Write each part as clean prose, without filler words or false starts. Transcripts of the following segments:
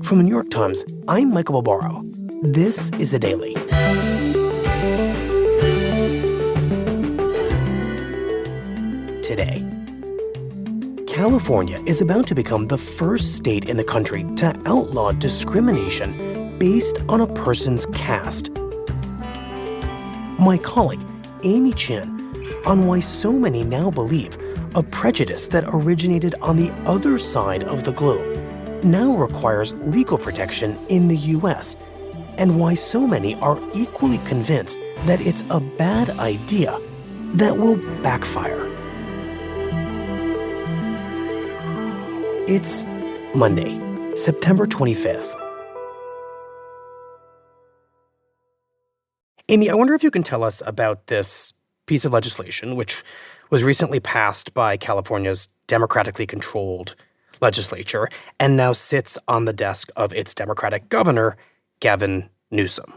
From the New York Times, I'm Michael Barbaro. This is The Daily. Today, California is about to become the first state in the country to outlaw discrimination based on a person's caste. My colleague, Amy Chin, on why so many now believe a prejudice that originated on the other side of the globe now requires legal protection in the U.S., and why so many are equally convinced that it's a bad idea that will backfire. It's Monday, September 25th. Amy, I wonder if you can tell us about this piece of legislation, which was recently passed by California's democratically controlled legislature and now sits on the desk of its Democratic governor, Gavin Newsom.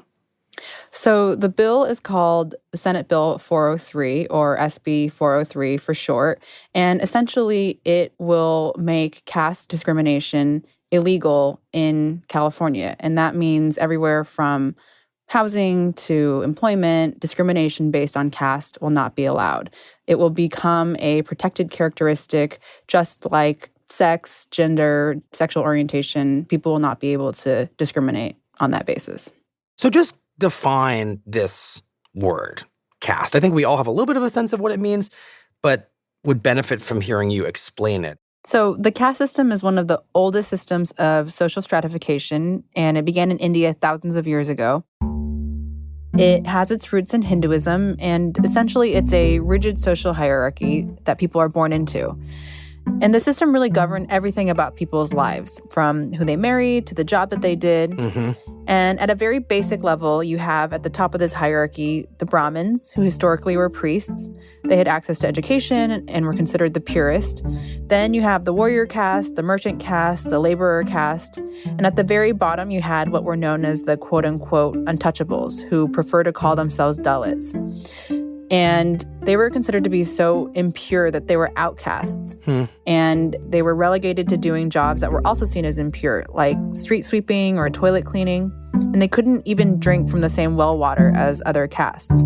So the bill is called the Senate Bill 403, or SB 403 for short, and essentially it will make caste discrimination illegal in California. And that means everywhere from housing to employment, discrimination based on caste will not be allowed. It will become a protected characteristic, just like sex, gender, sexual orientation. People will not be able to discriminate on that basis. So just define this word, caste. I think we all have a little bit of a sense of what it means, but would benefit from hearing you explain it. So the caste system is one of the oldest systems of social stratification, and it began in India thousands of years ago. It has its roots in Hinduism, and essentially it's a rigid social hierarchy that people are born into. And the system really governed everything about people's lives, from who they married to the job that they did. And at a very basic level, you have at the top of this hierarchy the Brahmins, who historically were priests. They had access to education and were considered the purest. Then you have the warrior caste, the merchant caste, the laborer caste. And at the very bottom, you had what were known as the quote-unquote untouchables, who prefer to call themselves Dalits. And they were considered to be so impure that they were outcasts. And they were relegated to doing jobs that were also seen as impure, like street sweeping or toilet cleaning. And they couldn't even drink from the same well water as other castes.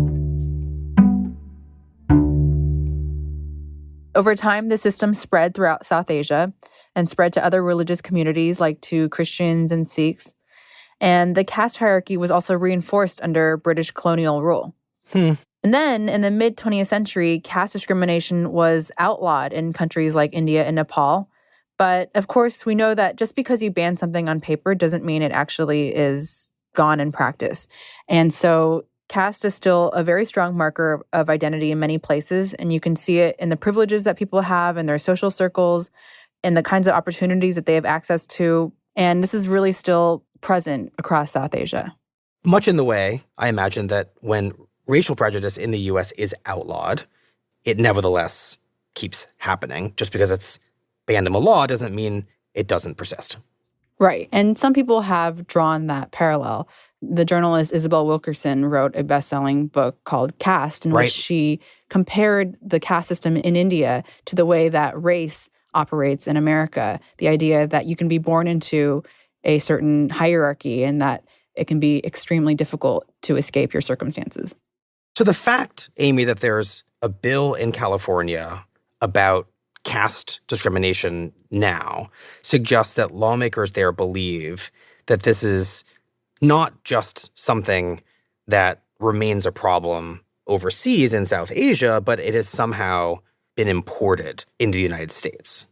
Over time, the system spread throughout South Asia and spread to other religious communities like to Christians and Sikhs. And the caste hierarchy was also reinforced under British colonial rule. And then, in the mid-20th century, caste discrimination was outlawed in countries like India and Nepal. But, of course, we know that just because you ban something on paper doesn't mean it actually is gone in practice. And so caste is still a very strong marker of identity in many places, and you can see it in the privileges that people have in their social circles, and the kinds of opportunities that they have access to. And this is really still present across South Asia. Much in the way, I imagine, that when racial prejudice in the U.S. is outlawed, it nevertheless keeps happening. Just because it's banned in a law doesn't mean it doesn't persist. Right. And some people have drawn that parallel. The journalist Isabel Wilkerson wrote a best-selling book called Caste, in which she compared the caste system in India to the way that race operates in America. The idea that you can be born into a certain hierarchy and that it can be extremely difficult to escape your circumstances. So the fact, Amy, that there's a bill in California about caste discrimination now suggests that lawmakers there believe that this is not just something that remains a problem overseas in South Asia, but it has somehow been imported into the United States.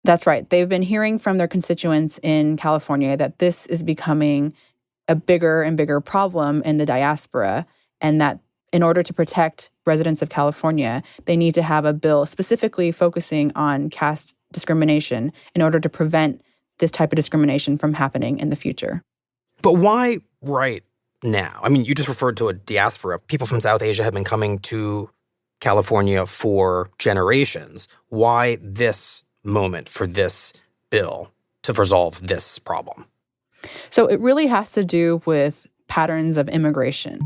That's right. They've been hearing from their constituents in California that this is becoming a bigger and bigger problem in the diaspora, and that in order to protect residents of California, they need to have a bill specifically focusing on caste discrimination in order to prevent this type of discrimination from happening in the future. But why right now? I mean, you just referred to a diaspora. People from South Asia have been coming to California for generations. Why this moment for this bill to resolve this problem? So it really has to do with patterns of immigration.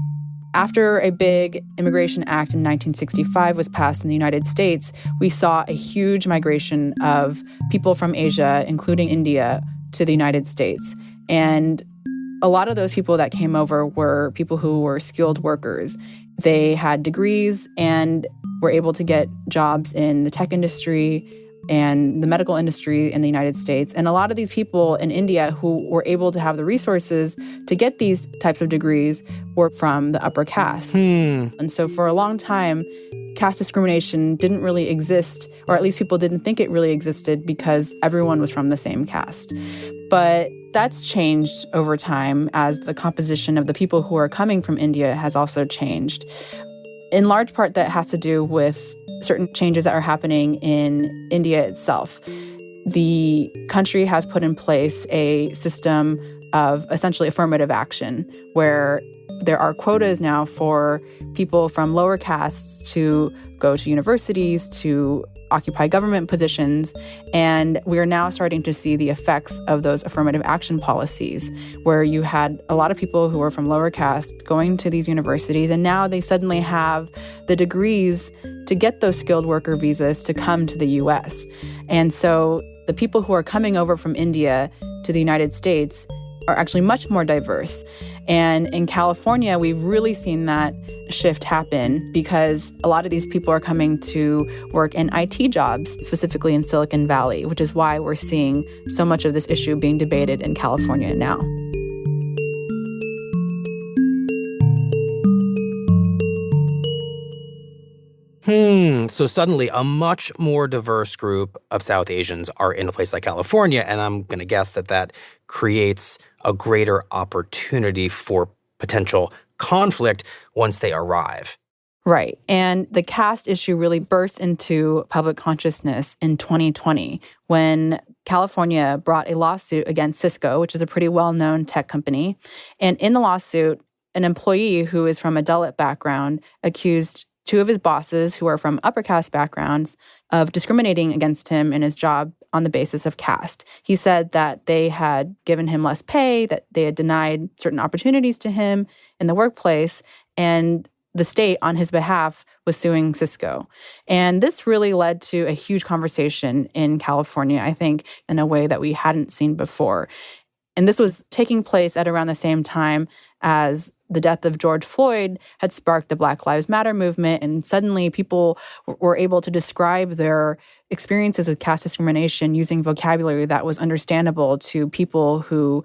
After a big Immigration Act in 1965 was passed in the United States, we saw a huge migration of people from Asia, including India, to the United States. And a lot of those people that came over were people who were skilled workers. They had degrees and were able to get jobs in the tech industry and the medical industry in the United States. And a lot of these people in India who were able to have the resources to get these types of degrees were from the upper caste. And so for a long time, caste discrimination didn't really exist, or at least people didn't think it really existed because everyone was from the same caste. But that's changed over time as the composition of the people who are coming from India has also changed. In large part, that has to do with certain changes that are happening in India itself. The country has put in place a system of essentially affirmative action where there are quotas now for people from lower castes to go to universities, to occupy government positions. And we are now starting to see the effects of those affirmative action policies, where you had a lot of people who were from lower caste going to these universities, and now they suddenly have the degrees to get those skilled worker visas to come to the U.S. And so the people who are coming over from India to the United States are actually much more diverse. And in California, we've really seen that shift happen because a lot of these people are coming to work in IT jobs, specifically in Silicon Valley, which is why we're seeing so much of this issue being debated in California now. So suddenly a much more diverse group of South Asians are in a place like California, and I'm going to guess that that creates a greater opportunity for potential conflict once they arrive. Right. And the caste issue really burst into public consciousness in 2020 when California brought a lawsuit against Cisco, which is a pretty well-known tech company. And in the lawsuit, an employee who is from a Dalit background accused two of his bosses who are from upper caste backgrounds of discriminating against him in his job on the basis of caste. He said that they had given him less pay, that they had denied certain opportunities to him in the workplace, and the state, on his behalf, was suing Cisco. And this really led to a huge conversation in California, I think, in a way that we hadn't seen before. And this was taking place at around the same time as the death of George Floyd had sparked the Black Lives Matter movement, and suddenly people were able to describe their experiences with caste discrimination using vocabulary that was understandable to people who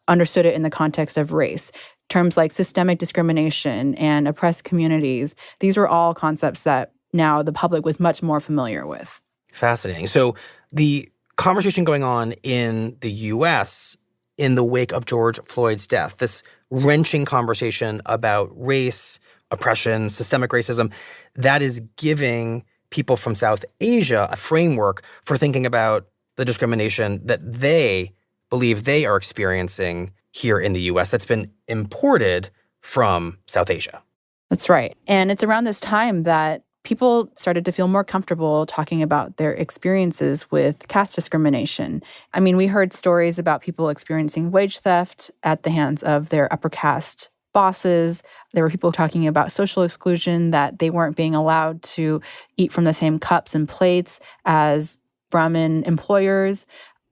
understood it in the context of race. Terms like systemic discrimination and oppressed communities, these were all concepts that now the public was much more familiar with. Fascinating. So the conversation going on in the U.S. in the wake of George Floyd's death, this wrenching conversation about race, oppression, systemic racism, that is giving people from South Asia a framework for thinking about the discrimination that they believe they are experiencing here in the U.S. that's been imported from South Asia. That's right. And it's around this time that people started to feel more comfortable talking about their experiences with caste discrimination. I mean, we heard stories about people experiencing wage theft at the hands of their upper caste bosses. There were people talking about social exclusion, that they weren't being allowed to eat from the same cups and plates as Brahmin employers.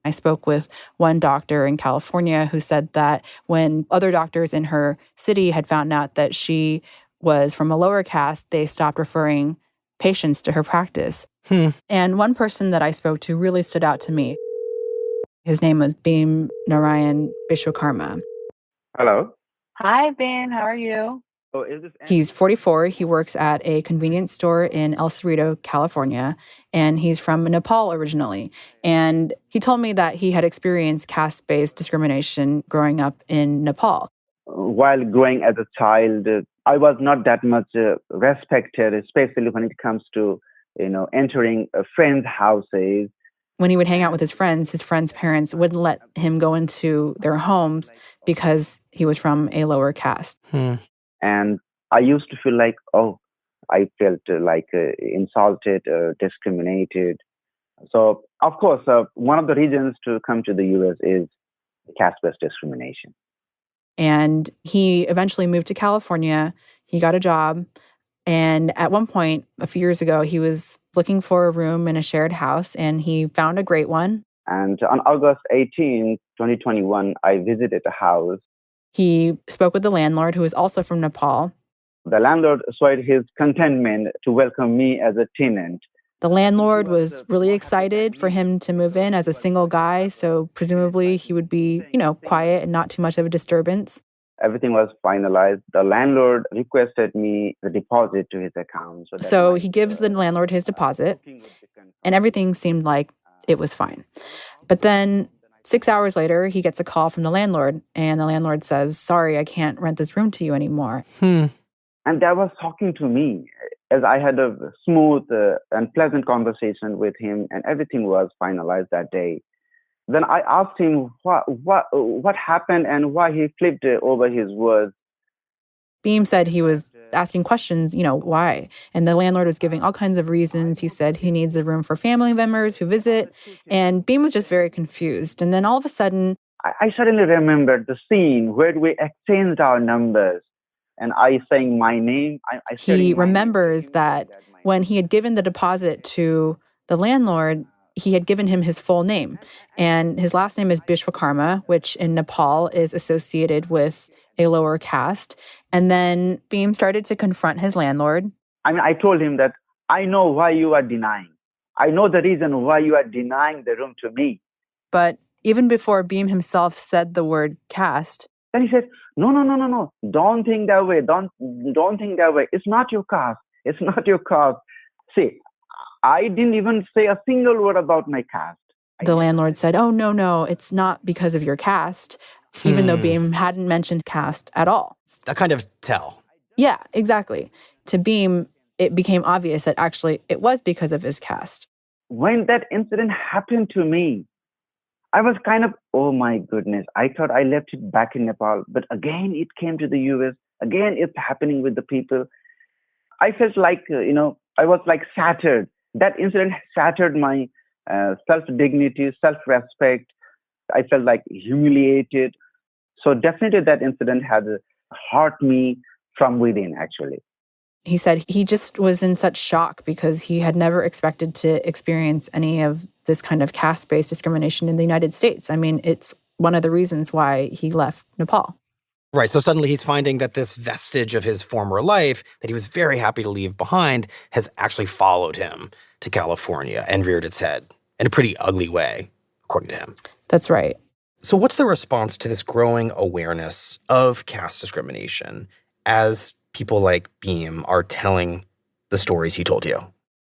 I spoke with one doctor in California who said that when other doctors in her city had found out that she was from a lower caste, they stopped referring patients to her practice. And one person that I spoke to really stood out to me. His name was Bhim Narayan Vishwakarma. Hello. Hi, Bhim. How are you? Oh, is this? He's 44. He works at a convenience store in El Cerrito, California, and he's from Nepal originally. And he told me that he had experienced caste-based discrimination growing up in Nepal. While growing as a child, I was not that much respected, especially when it comes to, entering friends' houses. When he would hang out with his friends' parents wouldn't let him go into their homes because he was from a lower caste. And I used to feel like, I felt insulted, discriminated. So, of course, one of the reasons to come to the U.S. is caste-based discrimination. And he eventually moved to California. He got a job. And at one point, a few years ago, he was looking for a room in a shared house, and he found a great one. And on August 18, 2021, I visited a house. He spoke with the landlord, who was also from Nepal. The landlord showed his contentment to welcome me as a tenant. The landlord was really excited for him to move in as a single guy, so presumably he would be, quiet and not too much of a disturbance. Everything was finalized. The landlord requested me the deposit to his account. So he gives the landlord his deposit, and everything seemed like it was fine. But then 6 hours later, he gets a call from the landlord, and the landlord says, "Sorry, I can't rent this room to you anymore." And that was shocking to me, as I had a smooth and pleasant conversation with him, and everything was finalized that day. Then I asked him what happened and why he flipped over his words. Beam said he was asking questions, why? And the landlord was giving all kinds of reasons. He said he needs the room for family members who visit. And Beam was just very confused. And then all of a sudden, I suddenly remembered the scene where we exchanged our numbers. And I saying my name. He remembers that when he had given the deposit to the landlord, he had given him his full name. And his last name is Bishwakarma, which in Nepal is associated with a lower caste. And then Beam started to confront his landlord. I told him that I know why you are denying. I know the reason why you are denying the room to me. But even before Beam himself said the word caste, then he said, No. Don't think that way. Don't think that way. It's not your caste. It's not your caste. See, I didn't even say a single word about my caste. The landlord said, "Oh, no, it's not because of your caste," even though Beam hadn't mentioned caste at all. A kind of tell. Yeah, exactly. To Beam, it became obvious that actually it was because of his caste. When that incident happened to me, I was kind of, oh my goodness, I thought I left it back in Nepal. But again, it came to the US. Again, it's happening with the people. I felt like, I was like shattered. That incident shattered my self-dignity, self-respect. I felt like humiliated. So definitely that incident had hurt me from within, actually. He said he just was in such shock because he had never expected to experience any of this kind of caste-based discrimination in the United States. I mean, it's one of the reasons why he left Nepal. Right. So suddenly he's finding that this vestige of his former life that he was very happy to leave behind has actually followed him to California and reared its head in a pretty ugly way, according to him. That's right. So what's the response to this growing awareness of caste discrimination as people like Beam are telling the stories he told you?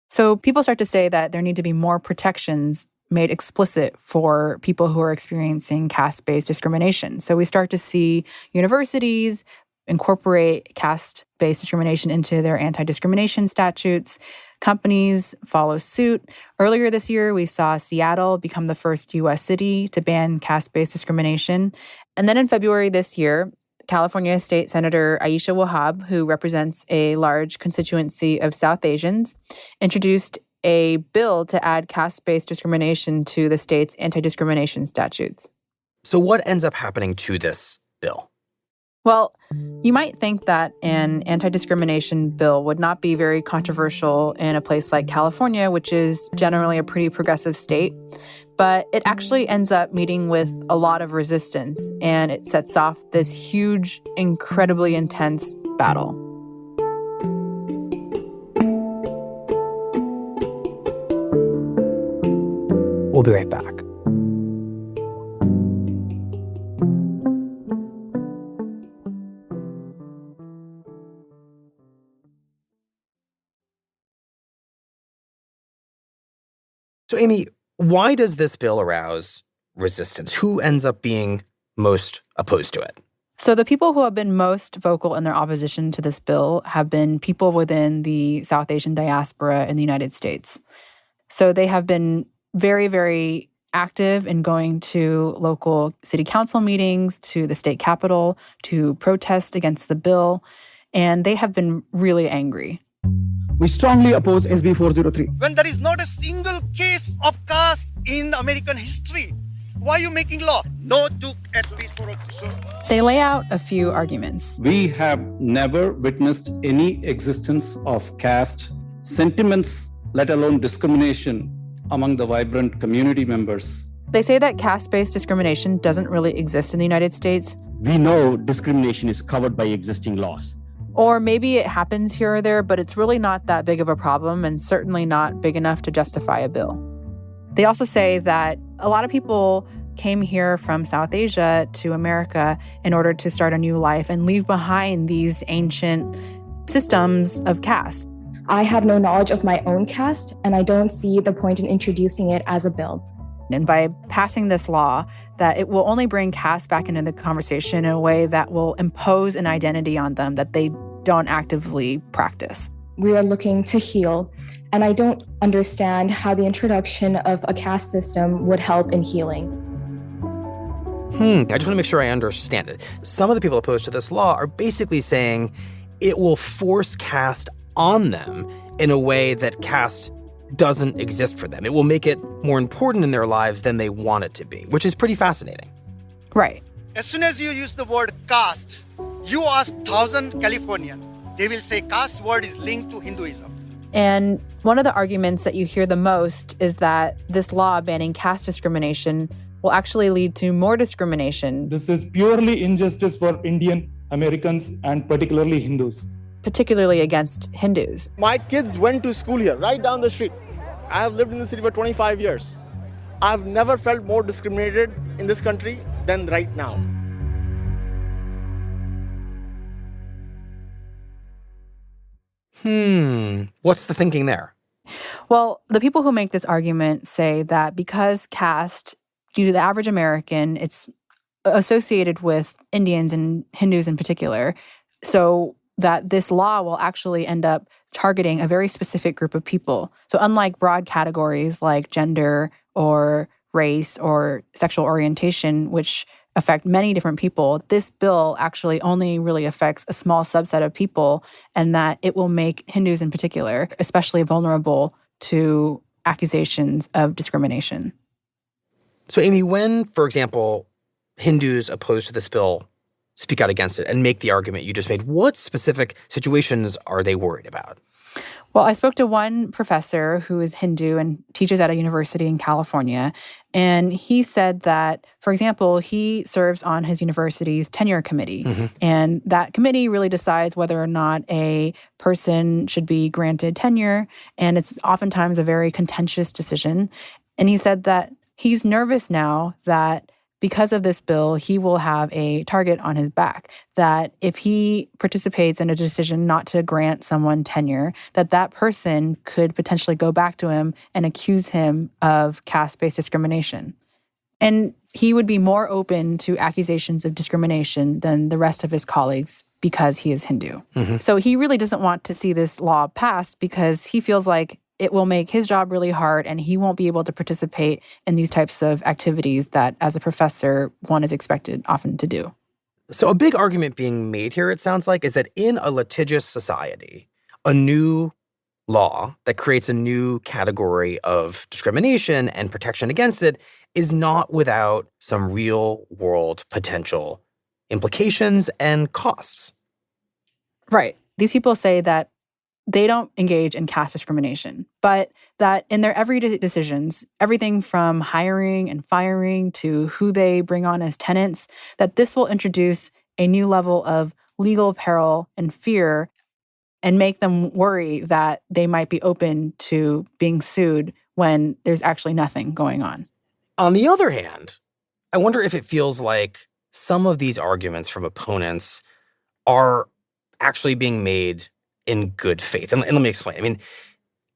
So people start to say that there need to be more protections made explicit for people who are experiencing caste-based discrimination. So we start to see universities incorporate caste-based discrimination into their anti-discrimination statutes. Companies follow suit. Earlier this year, we saw Seattle become the first U.S. city to ban caste-based discrimination. And then in February this year, California State Senator Aisha Wahab, who represents a large constituency of South Asians, introduced a bill to add caste-based discrimination to the state's anti-discrimination statutes. So what ends up happening to this bill? Well, you might think that an anti-discrimination bill would not be very controversial in a place like California, which is generally a pretty progressive state. But it actually ends up meeting with a lot of resistance, and it sets off this huge, incredibly intense battle. We'll be right back. So, Amy, why does this bill arouse resistance? Who ends up being most opposed to it? So the people who have been most vocal in their opposition to this bill have been people within the South Asian diaspora in the United States. So they have been very, very active in going to local city council meetings, to the state capitol, to protest against the bill, and they have been really angry. We strongly oppose SB 403. When there is not a single case of caste in American history, why are you making law? No to SB 403. They lay out a few arguments. We have never witnessed any existence of caste sentiments, let alone discrimination, among the vibrant community members They say that caste-based discrimination doesn't really exist in the United States. We know discrimination is covered by existing laws. Or maybe it happens here or there, but it's really not that big of a problem and certainly not big enough to justify a bill. They also say that a lot of people came here from South Asia to America in order to start a new life and leave behind these ancient systems of caste. I have no knowledge of my own caste, and I don't see the point in introducing it as a bill. And by passing this law, that it will only bring caste back into the conversation in a way that will impose an identity on them that they don't actively practice. We are looking to heal, and I don't understand how the introduction of a caste system would help in healing. I just want to make sure I understand it. Some of the people opposed to this law are basically saying it will force caste on them in a way that caste doesn't exist for them. It will make it more important in their lives than they want it to be, which is pretty fascinating. Right. As soon as you use the word caste, you ask 1,000 Californian, they will say caste word is linked to Hinduism. And one of the arguments that you hear the most is that this law banning caste discrimination will actually lead to more discrimination. This is purely injustice for Indian Americans and particularly Hindus. Particularly against Hindus. My kids went to school here, right down the street. I have lived in the city for 25 years. I've never felt more discriminated in this country than right now. What's the thinking there? Well, the people who make this argument say that because caste, due to the average American, it's associated with Indians and Hindus in particular, so that this law will actually end up targeting a very specific group of people. So unlike broad categories like gender or race or sexual orientation, which affect many different people, this bill actually only really affects a small subset of people, and that it will make Hindus in particular especially vulnerable to accusations of discrimination. So, Amy, when, for example, Hindus opposed to this bill speak out against it and make the argument you just made, what specific situations are they worried about? Well, I spoke to one professor who is Hindu and teaches at a university in California, and he said that, for example, he serves on his university's tenure committee, and that committee really decides whether or not a person should be granted tenure, and it's oftentimes a very contentious decision. And he said that he's nervous now that because of this bill, he will have a target on his back, that if he participates in a decision not to grant someone tenure, that that person could potentially go back to him and accuse him of caste-based discrimination. And he would be more open to accusations of discrimination than the rest of his colleagues because he is Hindu. So he really doesn't want to see this law passed because he feels like it will make his job really hard and he won't be able to participate in these types of activities that, as a professor, one is expected often to do. So a big argument being made here, it sounds like, is that in a litigious society, a new law that creates a new category of discrimination and protection against it is not without some real-world potential implications and costs. Right. These people say that they don't engage in caste discrimination, but that in their everyday decisions, everything from hiring and firing to who they bring on as tenants, that this will introduce a new level of legal peril and fear and make them worry that they might be open to being sued when there's actually nothing going on. On the other hand, I wonder if it feels like some of these arguments from opponents are actually being made in good faith. And let me explain. I mean,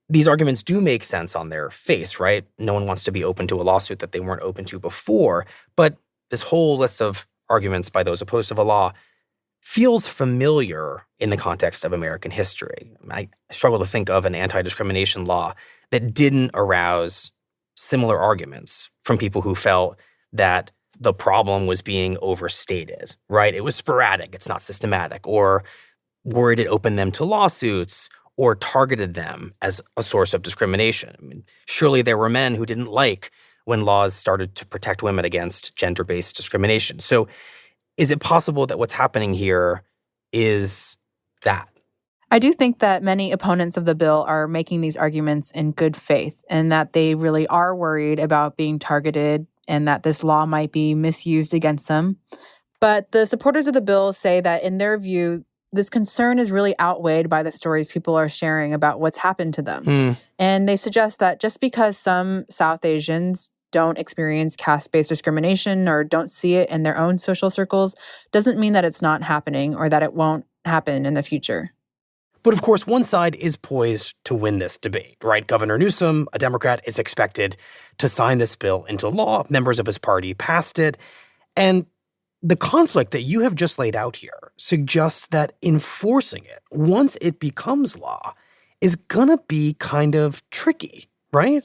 these arguments do make sense on their face, right? No one wants to be open to a lawsuit that they weren't open to before. But this whole list of arguments by those opposed to the law feels familiar in the context of American history. I struggle to think of an anti-discrimination law that didn't arouse similar arguments from people who felt that the problem was being overstated, right? It was sporadic, it's not systematic, or worried it opened them to lawsuits or targeted them as a source of discrimination. I mean, surely there were men who didn't like when laws started to protect women against gender-based discrimination. So is it possible that what's happening here is that? I do think that many opponents of the bill are making these arguments in good faith and that they really are worried about being targeted and that this law might be misused against them. But the supporters of the bill say that in their view, this concern is really outweighed by the stories people are sharing about what's happened to them. And they suggest that just because some South Asians don't experience caste-based discrimination or don't see it in their own social circles doesn't mean that it's not happening or that it won't happen in the future. But of course, one side is poised to win this debate, right? Governor Newsom, a Democrat, is expected to sign this bill into law. Members of his party passed it. And the conflict that you have just laid out here suggests that enforcing it, once it becomes law, is gonna be kind of tricky, right?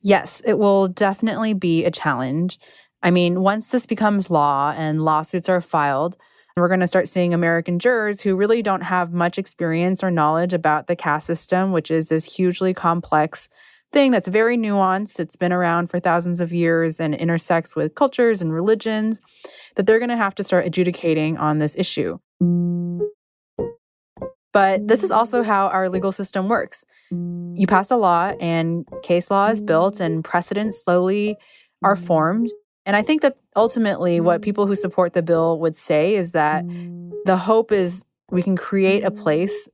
Yes, it will definitely be a challenge. I mean, once this becomes law and lawsuits are filed, we're going to start seeing American jurors who really don't have much experience or knowledge about the caste system, which is this hugely complex thing that's very nuanced. It's been around for thousands of years and intersects with cultures and religions, that they're going to have to start adjudicating on this issue. But this is also how our legal system works. You pass a law and case law is built and precedents slowly are formed. And I think that ultimately what people who support the bill would say is that the hope is we can create a place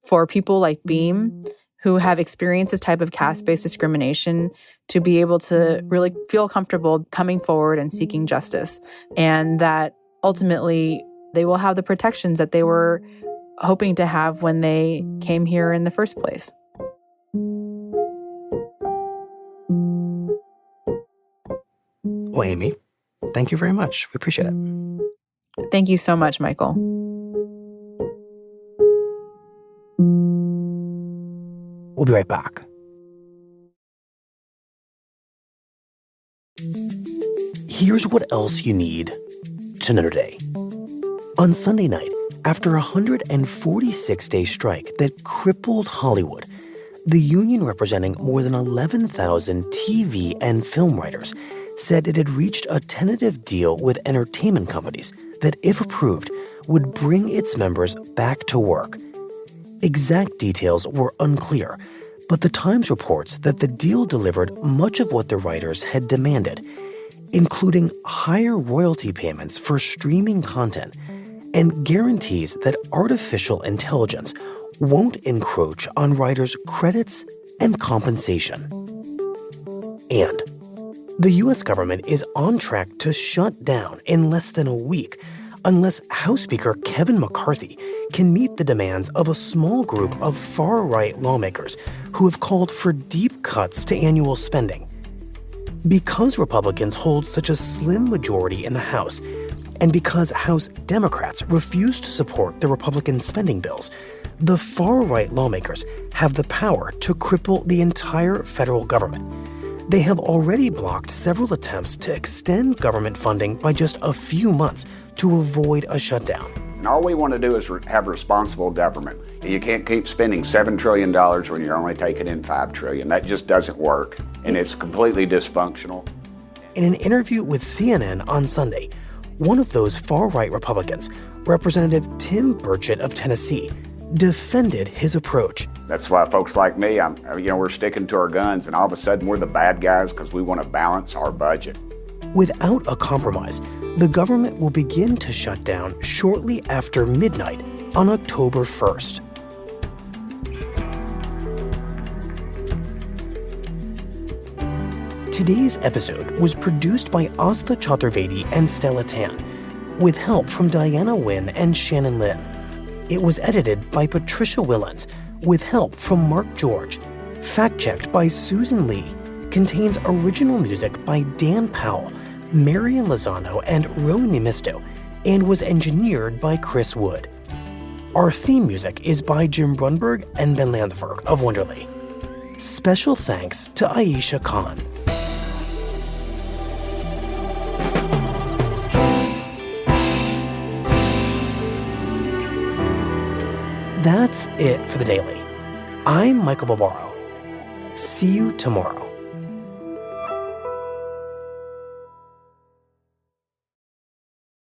for people like Beam who have experienced this type of caste-based discrimination to be able to really feel comfortable coming forward and seeking justice. And that ultimately they will have the protections that they were hoping to have when they came here in the first place. Well, Amy, thank you very much. We appreciate it. Thank you so much, Michael. We'll be right back. Here's what else you need to know today. On Sunday night, after a 146-day strike that crippled Hollywood, the union representing more than 11,000 TV and film writers said it had reached a tentative deal with entertainment companies that, if approved, would bring its members back to work. Exact details were unclear, but the Times reports that the deal delivered much of what the writers had demanded, including higher royalty payments for streaming content and guarantees that artificial intelligence won't encroach on writers' credits and compensation. And the U.S. government is on track to shut down in less than a week unless House Speaker Kevin McCarthy can meet the demands of a small group of far-right lawmakers who have called for deep cuts to annual spending. Because Republicans hold such a slim majority in the House, and because House Democrats refuse to support the Republican spending bills, the far-right lawmakers have the power to cripple the entire federal government. They have already blocked several attempts to extend government funding by just a few months to avoid a shutdown. And all we want to do is have responsible government. You can't keep spending $7 trillion when you're only taking in $5 trillion. That just doesn't work, and it's completely dysfunctional. In an interview with CNN on Sunday, one of those far-right Republicans, Representative Tim Burchett of Tennessee, defended his approach. That's why folks like me, we're sticking to our guns, and all of a sudden we're the bad guys because we want to balance our budget. Without a compromise, the government will begin to shut down shortly after midnight on October 1st. Today's episode was produced by Asta Chaturvedi and Stella Tan, with help from Diana Nguyen and Shannon Lin. It was edited by Patricia Willens, with help from Mark George. Fact-checked by Susan Lee. Contains original music by Dan Powell, Marian Lozano, and Rowan Nemisto, and was engineered by Chris Wood. Our theme music is by Jim Brunberg and Ben Landberg of Wonderly. Special thanks to Aisha Khan. That's it for the Daily. I'm Michael Barbaro. See you tomorrow.